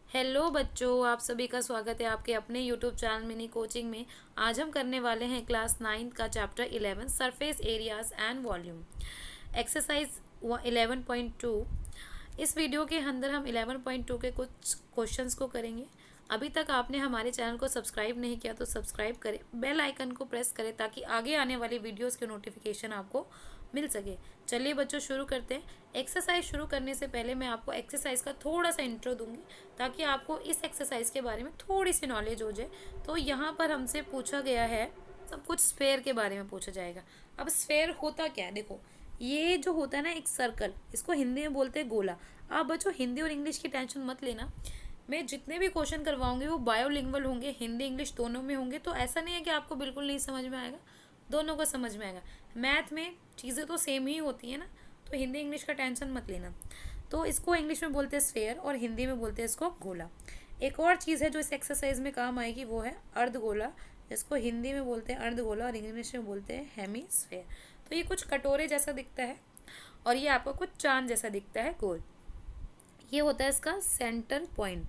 Hello बच्चों, आप सभी का स्वागत है आपके अपने यूट्यूब चैनल मिनी कोचिंग में। आज हम करने वाले हैं क्लास 9 का chapter 11 surface areas and volume exercise 11.2। इस वीडियो के अंदर हम 11.2 के कुछ क्वेश्चंस को करेंगे। अभी तक आपने हमारे चैनल को सब्सक्राइब नहीं किया तो सब्सक्राइब करें, बेल आइकन को प्रेस करें ताकि आगे आने वाली वीडियोस के नोटिफिकेशन आपको मिल सके। चलिए बच्चों, शुरू करते हैं। एक्सरसाइज शुरू करने से पहले मैं आपको एक्सरसाइज का थोड़ा सा इंट्रो दूंगी ताकि आपको इस एक्सरसाइज के बारे में थोड़ी सी नॉलेज हो जाए। तो यहाँ पर हमसे पूछा गया है, सब कुछ स्फेयर के बारे में पूछा जाएगा। अब स्फेयर होता क्या है, देखो ये जो होता है ना एक सर्कल, इसको हिंदी में बोलते हैं गोला। आप बच्चों हिंदी और इंग्लिश की टेंशन मत लेना, मैं जितने भी क्वेश्चन करवाऊंगी वो बायोलिंगुअल होंगे, हिंदी इंग्लिश दोनों में होंगे। तो ऐसा नहीं है कि आपको बिल्कुल नहीं समझ में आएगा, दोनों को समझ में आएगा। मैथ में चीज़ें तो सेम ही होती है ना, तो हिंदी इंग्लिश का टेंशन मत लेना। तो इसको इंग्लिश में बोलते हैं स्फेयर और हिंदी में बोलते हैं इसको गोला। एक और चीज़ है जो इस एक्सरसाइज में काम आएगी, वो है अर्धगोला, जिसको हिंदी में बोलते हैं अर्धगोला और इंग्लिश में बोलते हैं हेमीस्फेयर। तो ये कुछ कटोरे जैसा दिखता है और ये आपको कुछ चांद जैसा दिखता है गोल। ये होता है इसका सेंटर पॉइंट।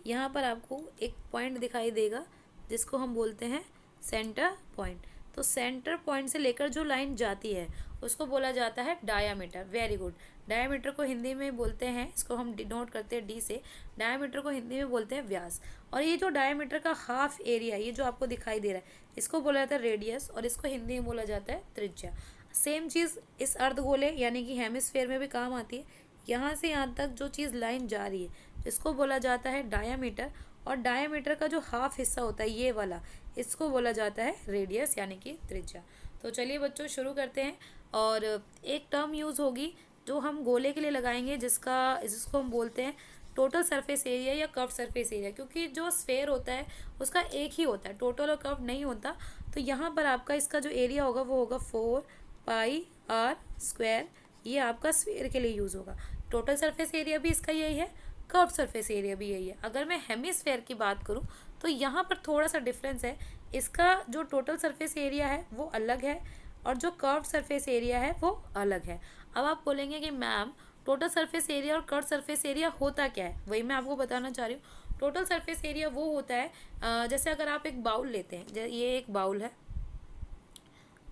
यहाँ पर आपको एक पॉइंट दिखाई देगा जिसको हम बोलते हैं सेंटर पॉइंट। तो सेंटर पॉइंट से लेकर जो लाइन जाती है उसको बोला जाता है डायामीटर। Very good. डायामीटर को हिंदी में बोलते हैं, इसको हम डिनोट करते हैं डी से, डायामीटर को हिंदी में बोलते हैं व्यास। और ये जो डायामीटर का हाफ एरिया, ये जो आपको दिखाई दे रहा है, इसको बोला जाता है रेडियस और इसको हिंदी में बोला जाता है त्रिज्या। सेम चीज़ इस अर्धगोले यानी कि हेमिस्फेयर में भी काम आती है। यहाँ से यहाँ तक जो चीज़ लाइन जा रही है इसको बोला जाता है डायामीटर, और डायामीटर का जो हाफ हिस्सा होता है ये वाला, इसको बोला जाता है रेडियस यानी कि त्रिज्या। तो चलिए बच्चों शुरू करते हैं। और एक टर्म यूज़ होगी जो हम गोले के लिए लगाएंगे, जिसको हम बोलते हैं टोटल सरफेस एरिया या कर्व सरफेस एरिया, क्योंकि जो स्फेयर होता है उसका एक ही होता है, टोटल और कर्व नहीं होता। तो यहाँ पर आपका इसका जो एरिया होगा वो होगा 4πr²। ये आपका स्फेयर के लिए यूज़ होगा। टोटल सरफेस एरिया भी इसका यही है, कर्व सरफेस एरिया भी यही है। अगर मैं हेमिस्फेयर की बात करूँ तो यहाँ पर थोड़ा सा डिफरेंस है, इसका जो टोटल सरफेस एरिया है वो अलग है और जो कर्व सरफेस एरिया है वो अलग है। अब आप बोलेंगे कि मैम टोटल सरफेस एरिया और कर्व सरफेस एरिया होता क्या है, वही मैं आपको बताना चाह रही हूँ। टोटल सरफेस एरिया वो होता है, जैसे अगर आप एक बाउल लेते हैं, ये एक बाउल है,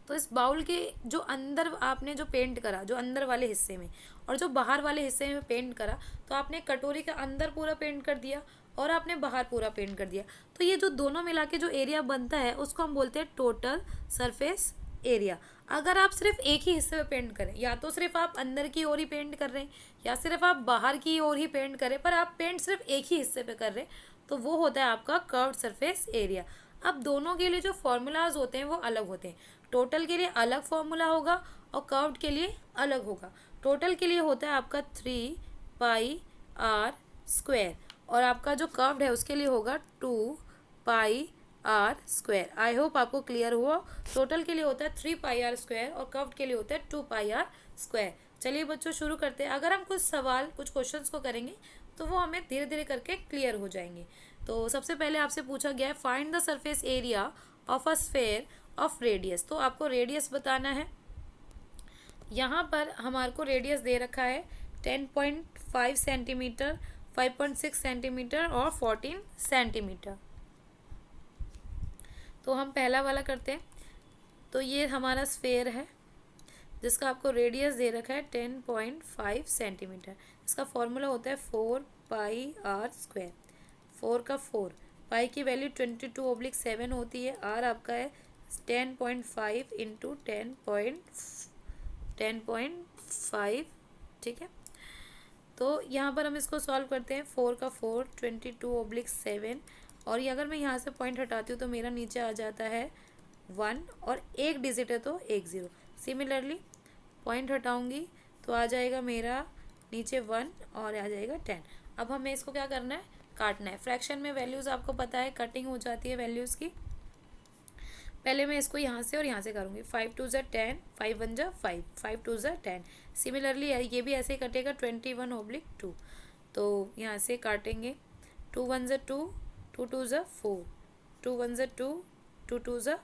तो इस बाउल के जो अंदर आपने जो पेंट करा, जो अंदर वाले हिस्से में और जो बाहर वाले हिस्से में पेंट करा, तो आपने कटोरी के अंदर पूरा पेंट कर दिया और आपने बाहर पूरा पेंट कर दिया। तो ये जो दोनों मिला के जो एरिया बनता है उसको हम बोलते हैं टोटल सरफेस एरिया। अगर आप सिर्फ एक ही हिस्से में पेंट करें, या तो सिर्फ आप अंदर की ओर ही पेंट कर रहे हैं या सिर्फ आप बाहर की ओर ही पेंट करें, पर आप पेंट सिर्फ एक ही हिस्से पे कर रहे हैं, तो वो होता है आपका कर्व्ड सरफेस एरिया। अब दोनों के लिए जो फॉर्मूलाज होते हैं वो अलग होते हैं। टोटल के लिए अलग फॉर्मूला होगा और कर्व्ड के लिए अलग होगा। टोटल के लिए होता है आपका 3πr², और आपका जो कर्व्ड है उसके लिए होगा 2πr²। आई होप आपको क्लियर हुआ। टोटल के लिए होता है 3πr² और कर्व्ड के लिए होता है 2πr²। चलिए बच्चों शुरू करते हैं। अगर हम कुछ सवाल, कुछ क्वेश्चंस को करेंगे तो वो हमें धीरे धीरे करके क्लियर हो जाएंगे। तो सबसे पहले आपसे पूछा गया है find the surface area of a sphere of radius. तो आपको रेडियस बताना है। यहाँ पर हमारे को रेडियस दे रखा है 10.5 सेंटीमीटर, 5.6 सेंटीमीटर और 14 सेंटीमीटर। तो हम पहला वाला करते हैं। तो ये हमारा स्फेयर है जिसका आपको रेडियस दे रखा है 10.5 सेंटीमीटर। इसका फॉर्मूला होता है 4πr²। 4 का 4, पाई की वैल्यू 22/7 होती है, आर आपका है 10.5 इंटू 10.5। ठीक है, तो यहाँ पर हम इसको सॉल्व करते हैं। 4 का 4, 22/7, और ये अगर मैं यहाँ से पॉइंट हटाती हूँ तो मेरा नीचे आ जाता है 1, और एक डिजिट है तो एक 0। सिमिलरली पॉइंट हटाऊँगी तो आ जाएगा मेरा नीचे 1 और आ जाएगा 10। अब हमें इसको क्या करना है, काटना है। फ्रैक्शन में वैल्यूज़ आपको पता है कटिंग हो जाती है वैल्यूज़ की। पहले मैं इसको यहाँ से और यहाँ से करूँगी। 5 2 ज़ा 10, 5 1 ज़ा 5, 5 2 ज़ा 10। सिमिलरली ये भी ऐसे ही कटेगा 21/2। तो यहाँ से काटेंगे 2 1 ज़ा 2, 2 2 ज़ा 4, 2 1 ज़ा 2, 2 2 ज़ा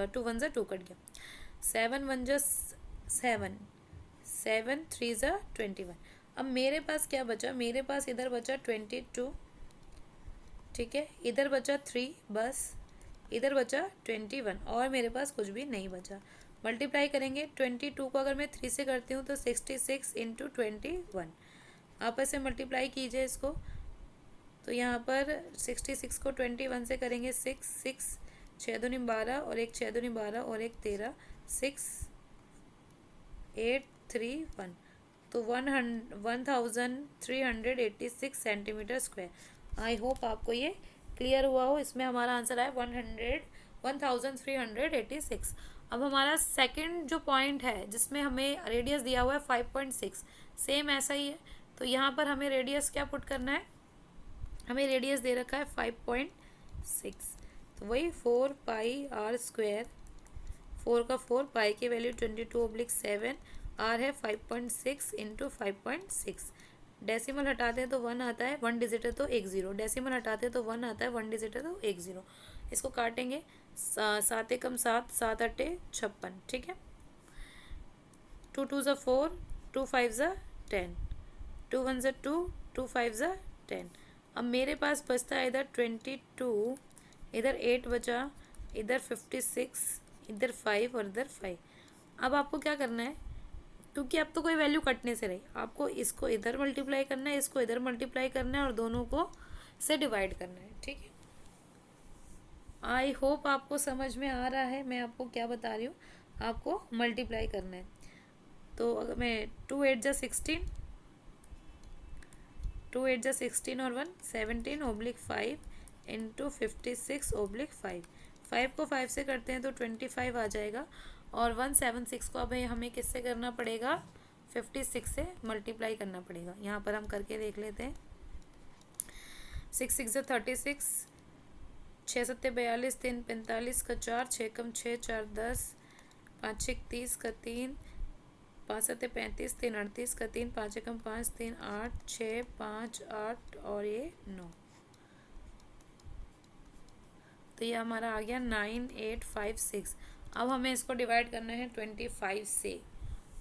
2 1 ज़ा 2 कट गया। 7 1 ज़ा 7, 7 3 ज़ा 21। अब मेरे पास क्या बचा, मेरे पास इधर बचा 22 ठीक है, इधर बचा 3 बस, इधर बचा 21 और मेरे पास कुछ भी नहीं बचा। मल्टीप्लाई करेंगे 22 को अगर मैं 3 से करती हूँ तो 66 इंटू 21, आपस में मल्टीप्लाई कीजिए इसको। तो यहाँ पर 66 को 21 से करेंगे 6 6 6 दूनी 12 और एक 6 दूनी 12 और एक 13, 6 8 3 1, तो 1386 सेंटीमीटर स्क्वायर। आई होप आपको ये क्लियर हुआ हो। इसमें हमारा आंसर आया 1386। अब हमारा सेकंड जो पॉइंट है जिसमें हमें रेडियस दिया हुआ है 5.6, सेम ऐसा ही है। तो यहाँ पर हमें रेडियस क्या पुट करना है, हमें रेडियस दे रखा है 5.6, तो वही 4 पाई आर स्क्वायर, 4 का 4, पाई की वैल्यू 22/7, आर है 5.6 इंटू 5.6। डेसिमल हटाते हैं तो 1 आता है, 1 डिजिट है तो 1 0, डेसिमल हटाते हैं तो 1 आता है, 1 डिजिट है तो 1 0। इसको काटेंगे, 7 एकम 7, 7 अट्ठे 56, ठीक है। 2 2 ज़ा 4, 2 5 ज़ा 10, 2 1 ज़ा 2, 2 5 ज़ा 10। अब मेरे पास बचता है इधर 22, इधर 8 बचा, इधर 56, इधर 5 और इधर 5। अब आपको क्या करना है, क्योंकि अब तो कोई वैल्यू कटने से रही, आपको इसको इधर मल्टीप्लाई करना है, इसको इधर मल्टीप्लाई करना है और दोनों को से डिवाइड करना है, ठीक है। आई होप आपको समझ में आ रहा है मैं आपको क्या बता रही हूँ। आपको मल्टीप्लाई करना है, तो अगर मैं 2 8 जा 16, 2 8 जा 16 और 1 17/5 इंटू 56/5। 5 को 5 से करते हैं तो 25 आ जाएगा, और 176 को अब हमें किससे करना पड़ेगा, 56 से मल्टीप्लाई करना पड़ेगा। यहाँ पर हम करके देख लेते हैं। 6 6 ज़ा 36, 6 7 42, 3 45 का 4, 6 कम 6 4 10, 5 6 30 का 3, 5 7 35, 3 38 का 3, 5 एकम 5 3 8 6 5 8 और ये 9। तो ये हमारा आ गया 9856। अब हमें इसको डिवाइड करना है 25 से,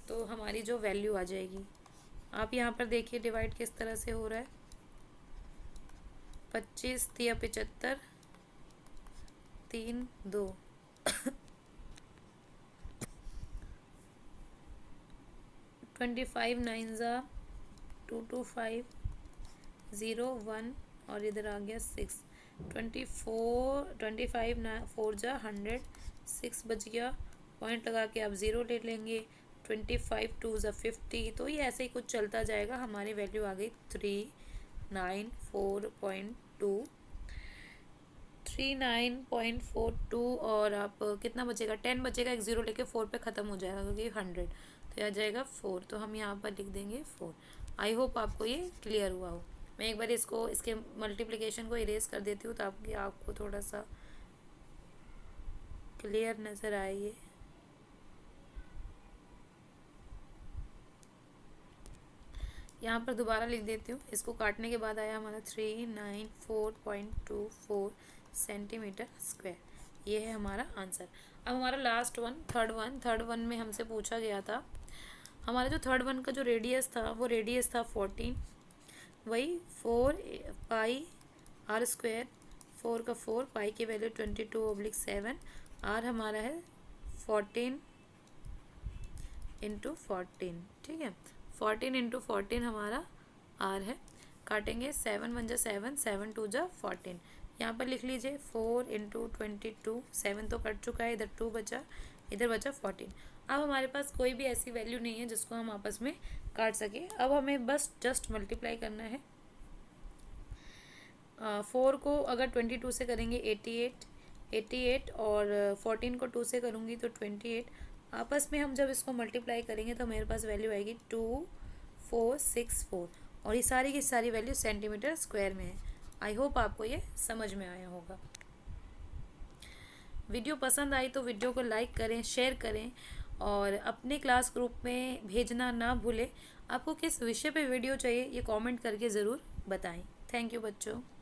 तो हमारी जो वैल्यू आ जाएगी, आप यहाँ पर देखिए डिवाइड किस तरह से हो रहा है। 25 3 75, 3 2 25 9 ज़ा 225 0 1 और इधर आ गया 6, 25 4 जा 100, 6 बच गया, पॉइंट लगा के आप 0 ले लेंगे। 25 2 ज़ा 50, तो ये ऐसे ही कुछ चलता जाएगा। हमारी वैल्यू आ गई 394.2, 39.42, और आप कितना बचेगा, 10 बचेगा, एक 0 लेके 4 पे ख़त्म हो जाएगा क्योंकि 100, तो आ जाएगा 4, तो हम यहाँ पर लिख देंगे 4। आई होप आपको ये क्लियर हुआ हो। मैं एक बार इसको इसके मल्टीप्लिकेशन को इरेज कर देती हूँ ताकि आपको थोड़ा सा क्लियर नज़र आए ये। यहाँ पर दोबारा लिख देती हूँ। इसको काटने के बाद आया हमारा 394.24 सेंटीमीटर स्क्वायर। ये है हमारा आंसर। अब हमारा लास्ट वन, थर्ड वन में हमसे पूछा गया था, हमारा जो थर्ड वन का जो रेडियस था वो रेडियस था 14, वही 4 पाई आर स्क्वायर, 4 का 4, पाई की वैल्यू 22/7, आर हमारा है 14 इंटू 14, ठीक है। 14 इंटू 14 हमारा आर है। काटेंगे, 7 1 जा 7, 7 2 जा 14। यहाँ पर लिख लीजिए 4 इंटू 22, 7 तो कट चुका है, इधर 2 बचा, इधर बचा 14। अब हमारे पास कोई भी ऐसी वैल्यू नहीं है जिसको हम आपस में काट सके। अब हमें बस जस्ट मल्टीप्लाई करना है। 4 को अगर 22 से करेंगे 88 और 14 को 2 से करूँगी तो 28। आपस में हम जब इसको मल्टीप्लाई करेंगे तो मेरे पास वैल्यू आएगी 2464, और ये सारी की सारी वैल्यू सेंटीमीटर स्क्वायर में है। आई होप आपको ये समझ में आया होगा। वीडियो पसंद आई तो वीडियो को लाइक करें, शेयर करें, और अपने क्लास ग्रुप में भेजना ना भूलें। आपको किस विषय पे वीडियो चाहिए ये कमेंट करके ज़रूर बताएं। थैंक यू बच्चों।